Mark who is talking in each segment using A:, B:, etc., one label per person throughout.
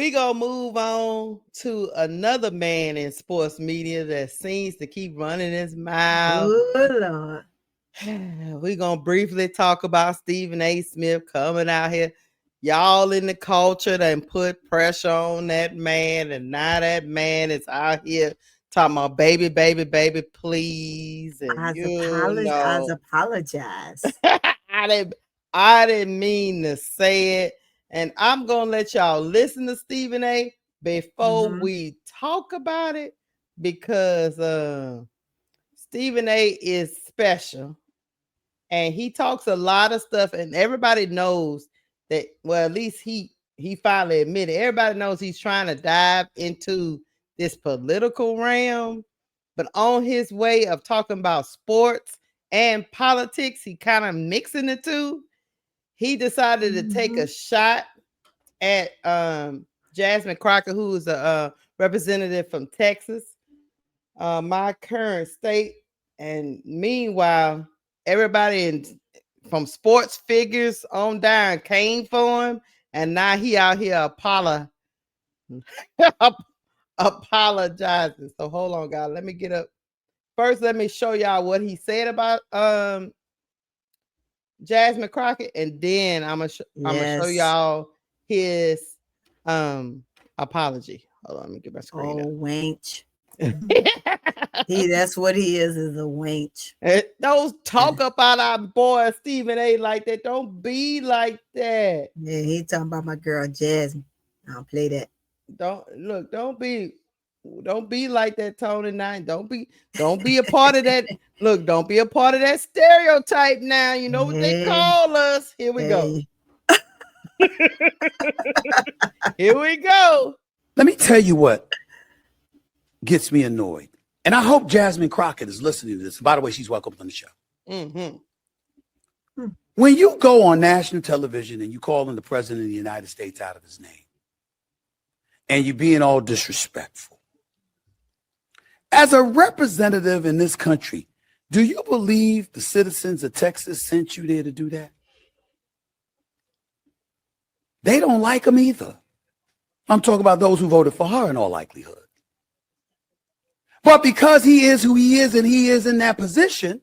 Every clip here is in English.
A: we gonna move on to another man in sports media that seems to keep running his mouth.
B: Good Lord.
A: We're gonna briefly talk about Stephen A. Smith coming out here. Y'all in the culture that put pressure on that man, and now that man is out here talking about baby, baby, baby, please. And
B: I apologize.
A: I didn't mean to say it. And I'm gonna let y'all listen to Stephen A before we talk about it, because Stephen A is special and he talks a lot of stuff, and everybody knows that. Well, at least he finally admitted, everybody knows he's trying to dive into this political realm, but on his way of talking about sports and politics, he kind of mixing the two. He decided to take a shot at Jasmine Crockett, who is a representative from Texas, my current state. And meanwhile, everybody from sports figures on down came for him, and now he out here apologizing. So hold on, guys. Let me get up. First, let me show y'all what he said about Jasmine Crockett, and then I'm gonna show y'all his apology. Hold on, let me get my screen up.
B: Wench. That's what he is a wench.
A: Don't talk about our boy Stephen A like that. Don't be like that.
B: Yeah, he talking about my girl Jasmine. I'll play that.
A: Don't be like that, Tony Nine. Don't be a part of that. Look, don't be a part of that stereotype now. You know what they call us. Here we go. Here we go.
C: Let me tell you what gets me annoyed. And I hope Jasmine Crockett is listening to this. By the way, she's welcome on the show. When you go on national television and you calling the president of the United States out of his name, and you're being all disrespectful, as a representative in this country, do you believe the citizens of Texas sent you there to do that? They don't like him either. I'm talking about those who voted for her in all likelihood. But because he is who he is and he is in that position,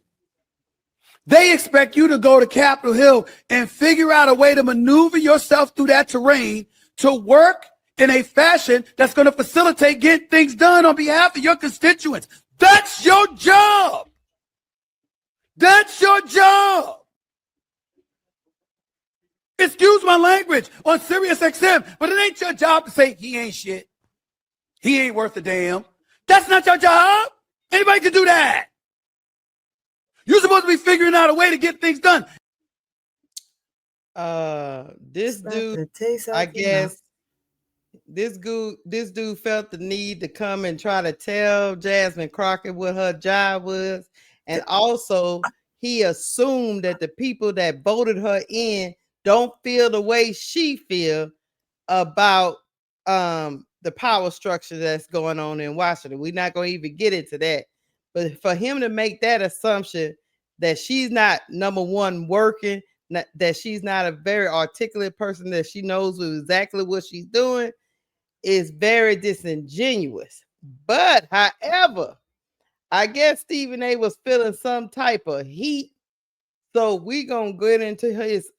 C: they expect you to go to Capitol Hill and figure out a way to maneuver yourself through that terrain to work in a fashion that's going to facilitate getting things done on behalf of your constituents. That's your job. That's your job. Excuse my language on Sirius XM, but it ain't your job to say he ain't shit. He ain't worth a damn. That's not your job. Anybody can do that. You're supposed to be figuring out a way to get things done.
A: This dude, I guess, this dude felt the need to come and try to tell Jasmine Crockett what her job was. And also, he assumed that the people that voted her in don't feel the way she feel about the power structure that's going on in Washington. We're not going to even get into that. But for him to make that assumption that she's not, number one, working, that she's not a very articulate person, that she knows exactly what she's doing, is very disingenuous. But however, I guess Stephen A was feeling some type of heat. So we gonna get into his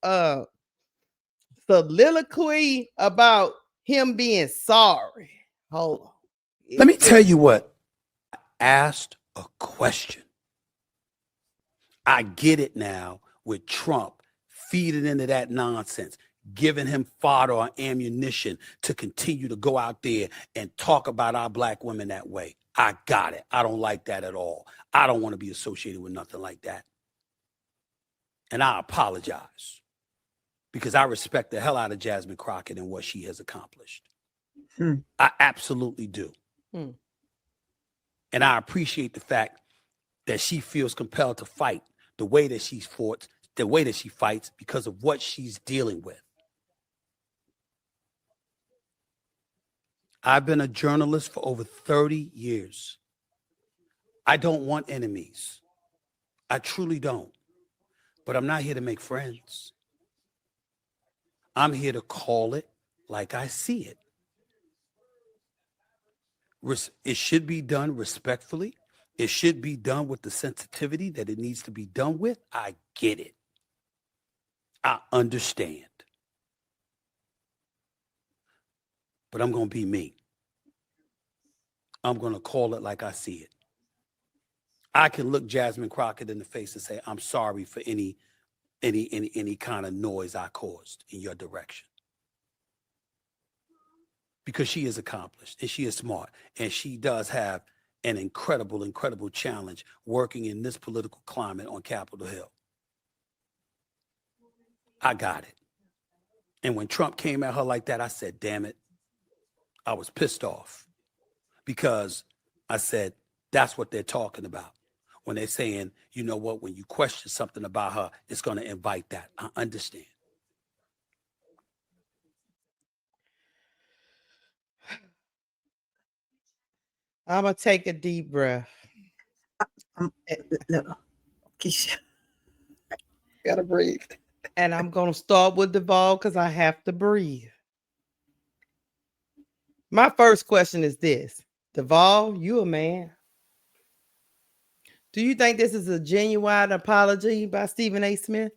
A: soliloquy about him being sorry. Hold on.
C: Let me tell you what. I asked a question. I get it now with Trump feeding into that nonsense, giving him fodder or ammunition to continue to go out there and talk about our black women that way. I got it. I don't like that at all. I don't want to be associated with nothing like that. And I apologize because I respect the hell out of Jasmine Crockett and what she has accomplished. I absolutely do. And I appreciate the fact that she feels compelled to fight the way that she's fought, the way that she fights because of what she's dealing with. I've been a journalist for over 30 years. I don't want enemies. I truly don't. But I'm not here to make friends. I'm here to call it like I see it. It should be done respectfully. It should be done with the sensitivity that it needs to be done with. I get it. I understand. But I'm going to be me. I'm going to call it like I see it. I can look Jasmine Crockett in the face and say, I'm sorry for any kind of noise I caused in your direction. Because she is accomplished and she is smart and she does have an incredible challenge working in this political climate on Capitol Hill. I got it. And when Trump came at her like that, I said, damn it. I was pissed off because I said, that's what they're talking about. When they're saying, you know what, when you question something about her, it's going to invite that. I understand.
A: I'm going to take a deep breath.
B: Look, Keysha,
A: Gotta breathe. And I'm going to start with Duval because I have to breathe. My first question is this. Duval, you a man. Do you think this is a genuine apology by Stephen A. Smith?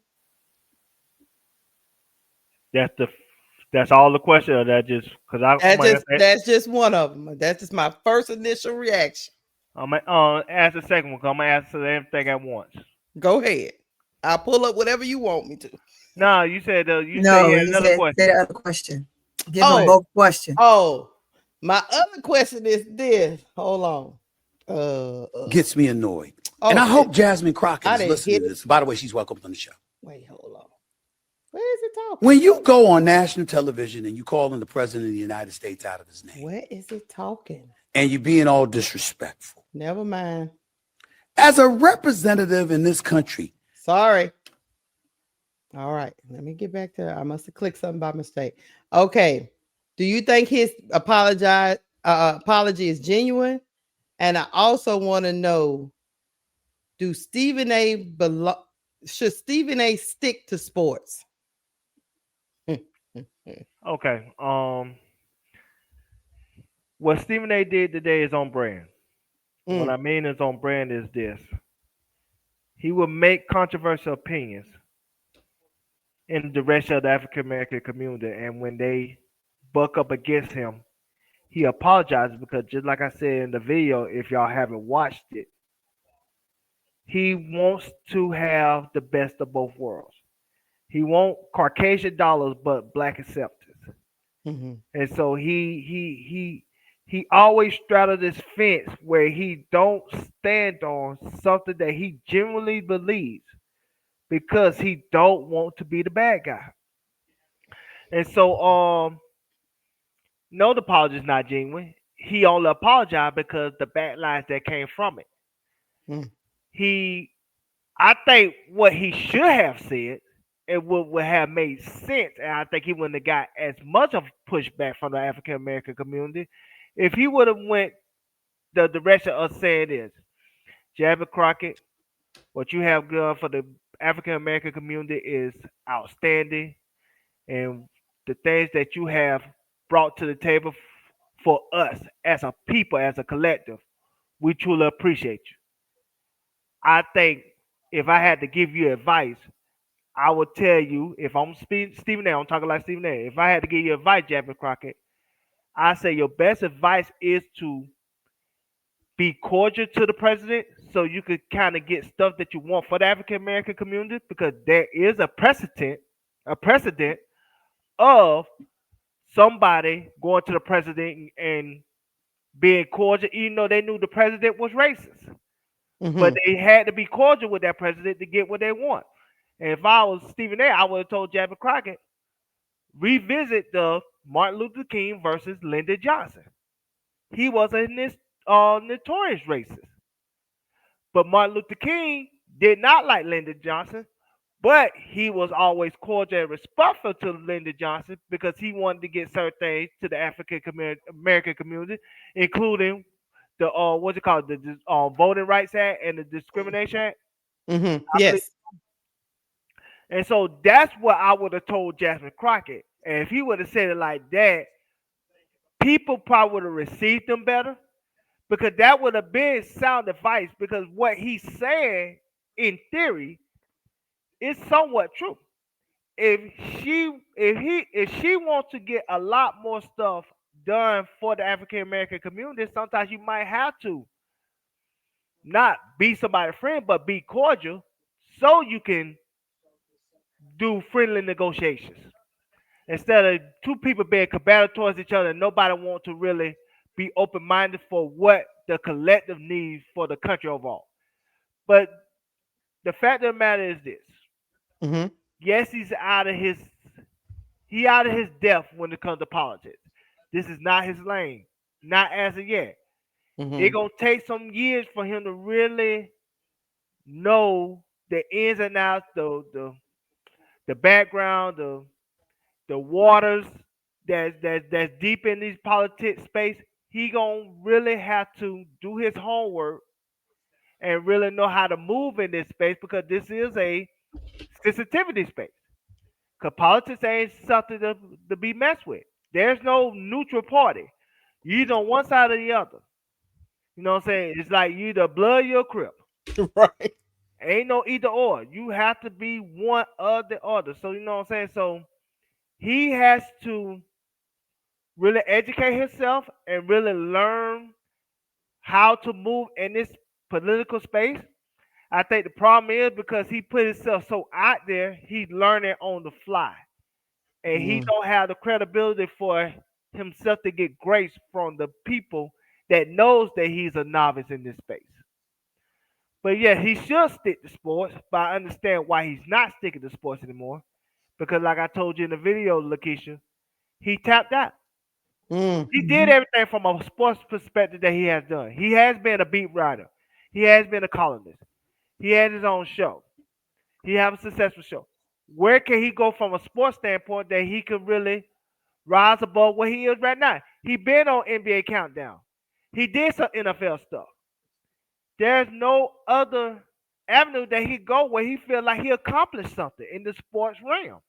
D: That's all the question, or that just because
A: that's just one of them. That's just my first initial reaction.
D: I'm gonna ask the second one. I'm gonna answer everything at once.
A: Go ahead. I'll pull up whatever you want me to.
D: No, you said
B: no,
D: you had another question.
B: Say the other question. Give them both questions.
A: Oh, my other question is this. Hold on.
C: Gets me annoyed. And I hope Jasmine Crockett is listening to this. By the way, she's welcome on the show.
A: Wait, hold on. Where is it talking?
C: When you go on national television and you calling the president of the United States out of his name.
A: Where is it talking?
C: And you being all disrespectful.
A: Never mind.
C: As a representative in this country.
A: Sorry. All right. Let me get back to I must have clicked something by mistake. Okay. Do you think his apology is genuine? And I also want to know, should Stephen A stick to sports?
D: Okay. What Stephen A did today is on brand. What I mean is on brand is this. He will make controversial opinions in the direction of the African American community, and when they buck up against him, he apologizes because just like I said in the video, if y'all haven't watched it, he wants to have the best of both worlds. He wants Caucasian dollars but black acceptance. Mm-hmm. And so he always straddles this fence where he don't stand on something that he genuinely believes because he don't want to be the bad guy. And so no, the apology is not genuine. He only apologized because the backlash that came from it. I think what he should have said, it would have made sense, and I think he wouldn't have got as much of pushback from the African American community if he would have went the direction of saying this. Jasmine Crockett, what you have done for the African American community is outstanding, and the things that you have brought to the table for us as a people, as a collective, we truly appreciate you. I think if I had to give you advice, I would tell you, if I'm Stephen A, I'm talking like Stephen A. If I had to give you advice, Jasmine Crockett, I say your best advice is to be cordial to the president so you could kind of get stuff that you want for the African American community, because there is a precedent of somebody going to the president and being cordial, even though they knew the president was racist. Mm-hmm. But they had to be cordial with that president to get what they want. And if I was Stephen A, I would have told Jasmine Crockett, revisit the Martin Luther King versus Lyndon Johnson. He was a notorious racist. But Martin Luther King did not like Lyndon Johnson, but he was always cordial and respectful to Lyndon Johnson because he wanted to get certain things to the African American community, including the the Voting Rights Act and the Discrimination Act.
A: Mm-hmm. Yes.
D: And so that's what I would have told Jasmine Crockett. And if he would have said it like that, people probably would have received him better. because that would have been sound advice. Because what he's saying in theory is somewhat true. If she wants to get a lot more stuff done for the African American community, sometimes you might have to not be somebody's friend, but be cordial, so you can do friendly negotiations instead of two people being combative towards each other and nobody want to really be open minded for what the collective needs for the country overall. But the fact of the matter is this:
A: Mm-hmm.
D: yes, he out of his depth when it comes to politics. This is not his lane, not as of yet. It
A: Mm-hmm.
D: gonna take some years for him to really know the ins and outs, the background, the waters that's deep in these politics space. He gonna really have to do his homework and really know how to move in this space because this is a sensitivity space. Because politics ain't something to be messed with. There's no neutral party. You either on one side or the other. You know what I'm saying? It's like you either blood or crip.
A: Right.
D: Ain't no either or. You have to be one or the other. So you know what I'm saying? So he has to really educate himself and really learn how to move in this political space. I think the problem is because he put himself so out there, he's learning on the fly. And he
A: Mm.
D: don't have the credibility for himself to get grace from the people that knows that he's a novice in this space. But yeah, he should stick to sports, but I understand why he's not sticking to sports anymore. Because like I told you in the video, Lakeisha, he tapped out.
A: Mm.
D: He did everything from a sports perspective that he has done. He has been a beat writer. He has been a columnist. He has his own show. He has a successful show. Where can he go from a sports standpoint that he could really rise above where he is right now? He been on NBA Countdown. He did some NFL stuff. There's no other avenue that he go where he feel like he accomplished something in the sports realm.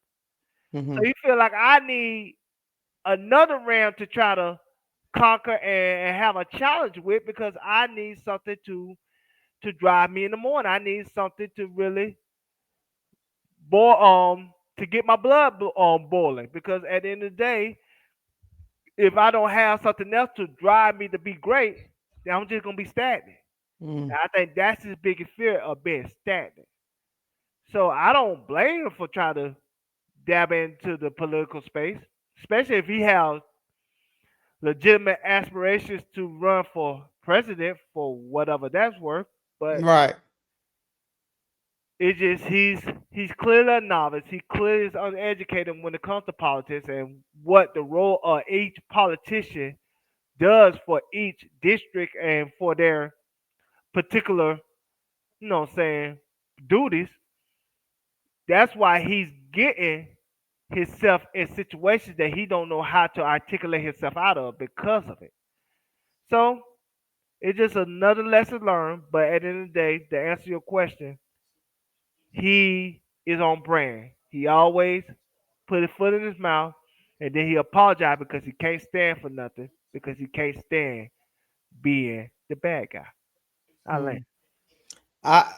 A: Mm-hmm.
D: So he feel like I need another realm to try to conquer and have a challenge with because I need something to drive me in the morning. I need something to really boil to get my blood boiling because at the end of the day, if I don't have something else to drive me to be great, then I'm just gonna be stagnant.
A: Mm.
D: And I think that's his biggest fear of being stagnant. So I don't blame him for trying to dab into the political space, especially if he has legitimate aspirations to run for president for whatever that's worth. But
A: Right.
D: it's just he's clearly a novice. He clearly is uneducated when it comes to politics and what the role of each politician does for each district and for their particular, you know what I'm saying, duties. That's why he's getting himself in situations that he don't know how to articulate himself out of because of it. So it's just another lesson learned. But at the end of the day, to answer your question, he is on brand. He always put his foot in his mouth and then he apologized because he can't stand for nothing because he can't stand being the bad guy. I land.
A: Mm.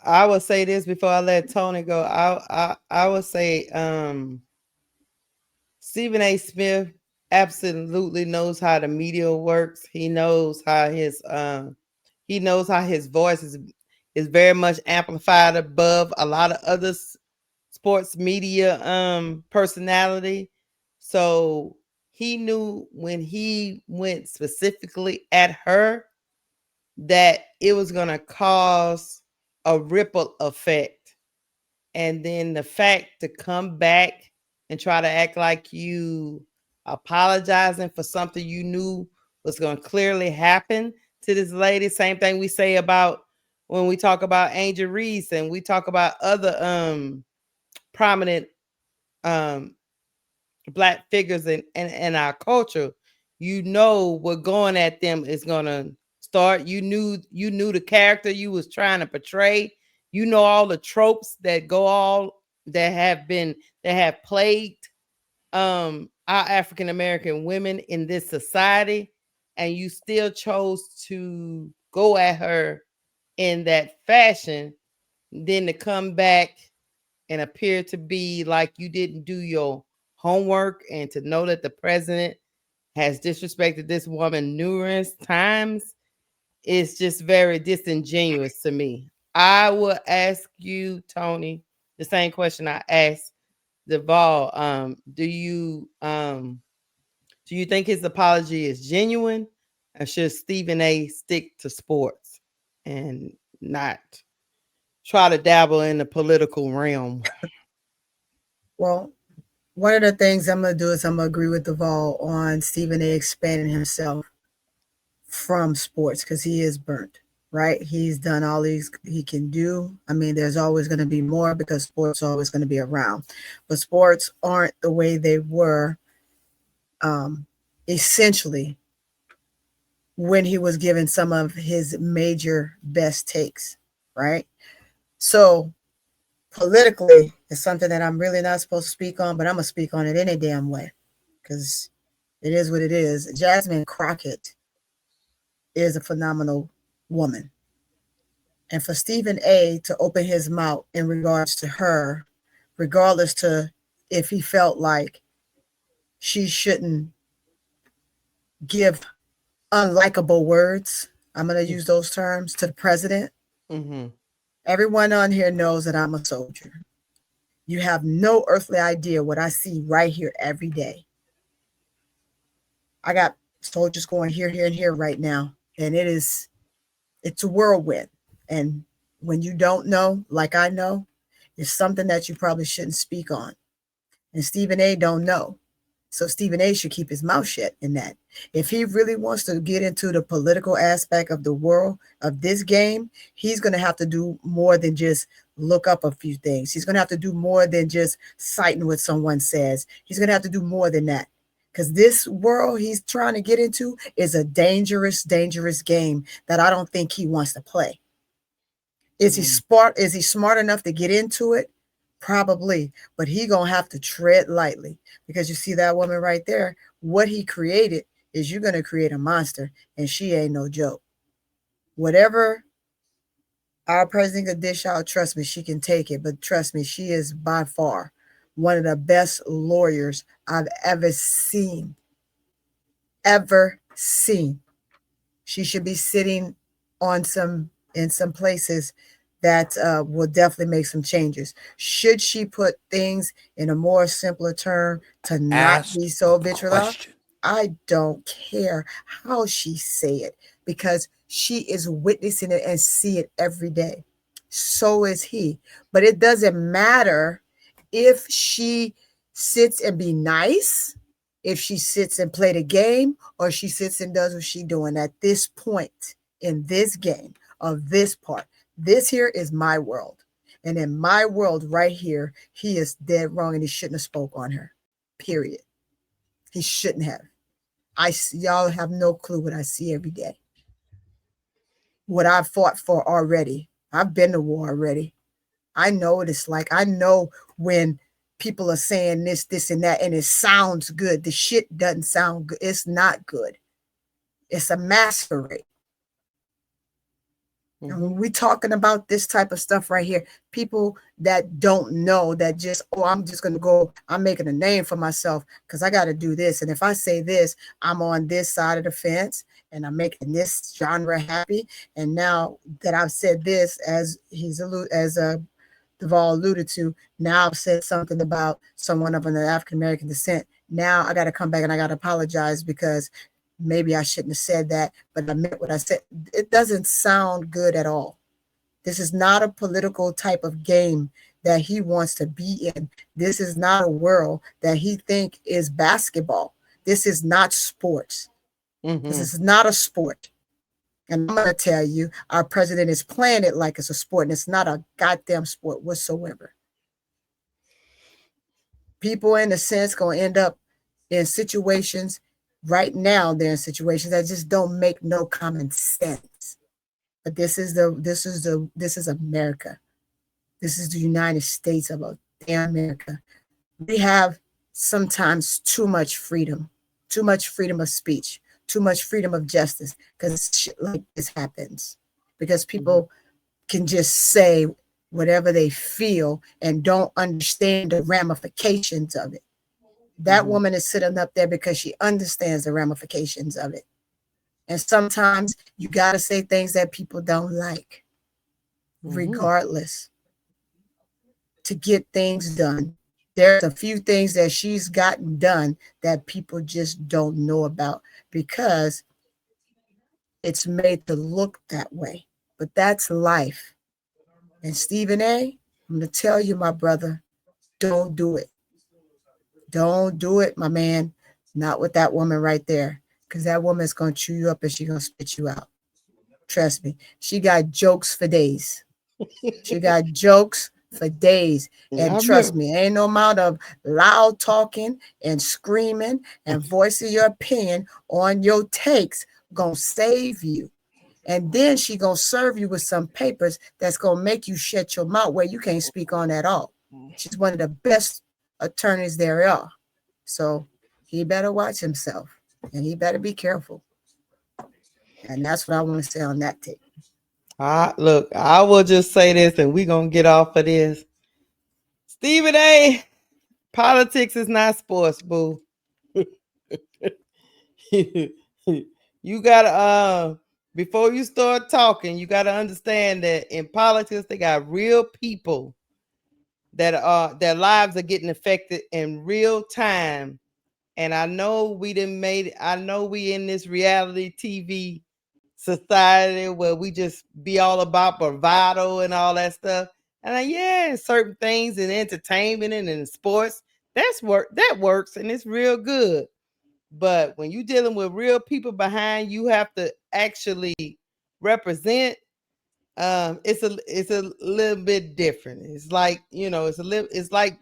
A: I would say this before I let Tony go. I would say Stephen A. Smith absolutely knows how the media works. He knows how his voice is very much amplified above a lot of other sports media personality. So he knew when he went specifically at her that it was going to cause a ripple effect. And then the fact to come back and try to act like you apologizing for something you knew was going to clearly happen to this lady. Same thing we say about when we talk about Angel Reese and we talk about other prominent um black figures in our culture. You know what going at them is gonna start. You knew the character you was trying to portray. You know all the tropes that go all that have plagued our African American women in this society. and you still chose to go at her in that fashion, then to come back and appear to be like you didn't do your homework and to know that the president has disrespected this woman numerous times is just very disingenuous to me. I will ask you, Tony, the same question I asked Duval. Do you think his apology is genuine, or should Stephen A stick to sports and not try to dabble in the political realm?
B: Well, one of the things I'm going to do is I'm going to agree with Duval on Stephen A expanding himself from sports because he is burnt, right? He's done all he can do. I mean, there's always going to be more because sports are always going to be around. But sports aren't the way they were essentially when he was given some of his major best takes, right? So politically, it's something that I'm really not supposed to speak on, but I'm going to speak on it any damn way because it is what it is. Jasmine Crockett is a phenomenal woman. And for Stephen A to open his mouth in regards to her, regardless to if he felt like she shouldn't give unlikable words, I'm going to use those terms, to the president.
A: Mm-hmm.
B: Everyone on here knows that I'm a soldier. You have no earthly idea what I see right here every day. I got soldiers going here, here, and here right now. And it's a whirlwind. And when you don't know, like I know, it's something that you probably shouldn't speak on. And Stephen A don't know. So Stephen A should keep his mouth shut in that. If he really wants to get into the political aspect of the world of this game, he's going to have to do more than just look up a few things. He's going to have to do more than just citing what someone says. He's going to have to do more than that. Because this world he's trying to get into is a dangerous, dangerous game that I don't think he wants to play. Is he smart? Is he smart enough to get into it? Probably, but he gonna have to tread lightly because you see that woman right there. What he created is you're gonna create a monster, and she ain't no joke. Whatever our president could dish out, trust me, she can take it. But trust me, she is by far one of the best lawyers I've ever seen. Ever seen. She should be sitting on in some places that will definitely make some changes. Should she put things in a more simpler term to not be so vitriolic? I don't care how she say it because she is witnessing it and see it every day. So is he. But it doesn't matter if she sits and be nice, if she sits and play the game, or she sits and does what she's doing at this point in this game of this part. This here is my world. And in my world right here, he is dead wrong and he shouldn't have spoke on her. Period. He shouldn't have. Y'all have no clue what I see every day. What I've fought for already. I've been to war already. I know what it's like. I know when people are saying this, this, and that, and it sounds good. The shit doesn't sound good. It's not good. It's a masquerade. And when we're talking about this type of stuff right here, people that don't know that just, oh, I'm just going to go, I'm making a name for myself because I got to do this. And if I say this, I'm on this side of the fence and I'm making this genre happy. And now that I've said this, as Duval alluded to, now I've said something about someone of an African-American descent. Now I got to come back and I got to apologize because maybe I shouldn't have said that, but I meant what I said. It doesn't sound good at all. This is not a political type of game that he wants to be in. This is not a world that he think is basketball. This is not sports. This is not a sport. And I'm going to tell you, our president is playing it like it's a sport, and it's not a goddamn sport whatsoever. People, in a sense, going to end up in situations. Right now, they're in situations that just don't make no common sense. But this is America. This is the United States of America. We have sometimes too much freedom of speech. too much freedom of justice because shit like this happens. Because people can just say whatever they feel and don't understand the ramifications of it. That woman is sitting up there because she understands the ramifications of it. And sometimes you got to say things that people don't like, regardless, to get things done. There's a few things that she's gotten done that people just don't know about because it's made to look that way. But that's life. And Stephen A., I'm going to tell you, my brother, don't do it. Don't do it, my man. Not with that woman right there. Because that woman's going to chew you up and she's going to spit you out. Trust me. She got jokes for days. She got jokes for days. And trust me, ain't no amount of loud talking and screaming and voicing your opinion on your takes gonna save you. And then she gonna serve you with some papers that's gonna make you shut your mouth where you can't speak on at all. She's one of the best attorneys there are. So he better watch himself and he better be careful. And that's what I want to say on that tape.
A: Look, I will just say this and we're going to get off of this. Stephen A., politics is not sports, boo. You gotta before you start talking, you gotta understand that in politics they got real people that their lives are getting affected in real time. And I know we didn't made it. I know we in this reality TV society where we just be all about bravado and all that stuff. And yeah, certain things in entertainment and in sports, that works and it's real good. But when you're dealing with real people behind you have to actually represent, it's a little bit different. It's like, it's like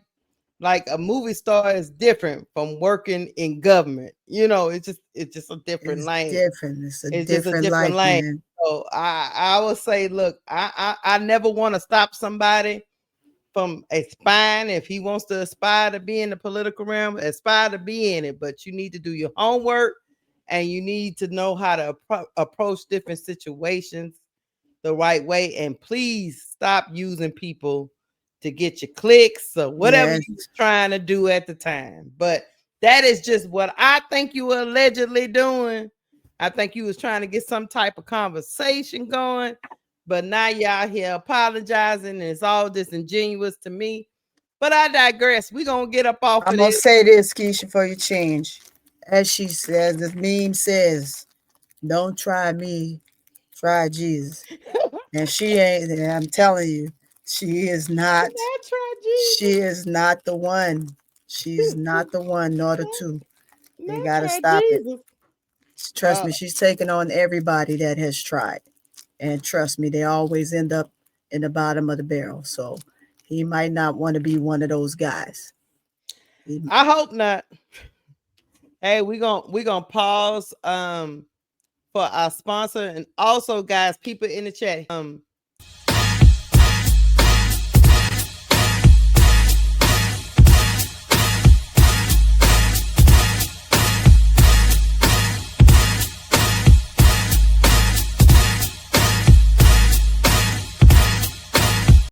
A: a movie star is different from working in government. It's just a different lane.
B: Different. It's
A: just a different
B: life,
A: lane.
B: man.
A: So I would say, look, I never want to stop somebody from aspiring. If he wants to aspire to be in the political realm, aspire to be in it. But you need to do your homework and you need to know how to approach different situations the right way. And please stop using people to get your clicks or whatever you was trying to do at the time. But that is just what I think you were allegedly doing. I think you was trying to get some type of conversation going, but now y'all here apologizing and it's all disingenuous to me. But I digress. We're going to get up off
B: I'm
A: of
B: going
A: this.
B: to say this, Keysha, for you change. As she says, the meme says, don't try me, try Jesus. And she ain't, I'm telling you, she is not the one. She's not the one, nor the two. They got to stop it. Trust me, she's taking on everybody that has tried. And trust me, they always end up in the bottom of the barrel. So he might not want to be one of those guys.
A: I hope not. Hey, we're gonna pause for our sponsor. And also, guys, people in the chat,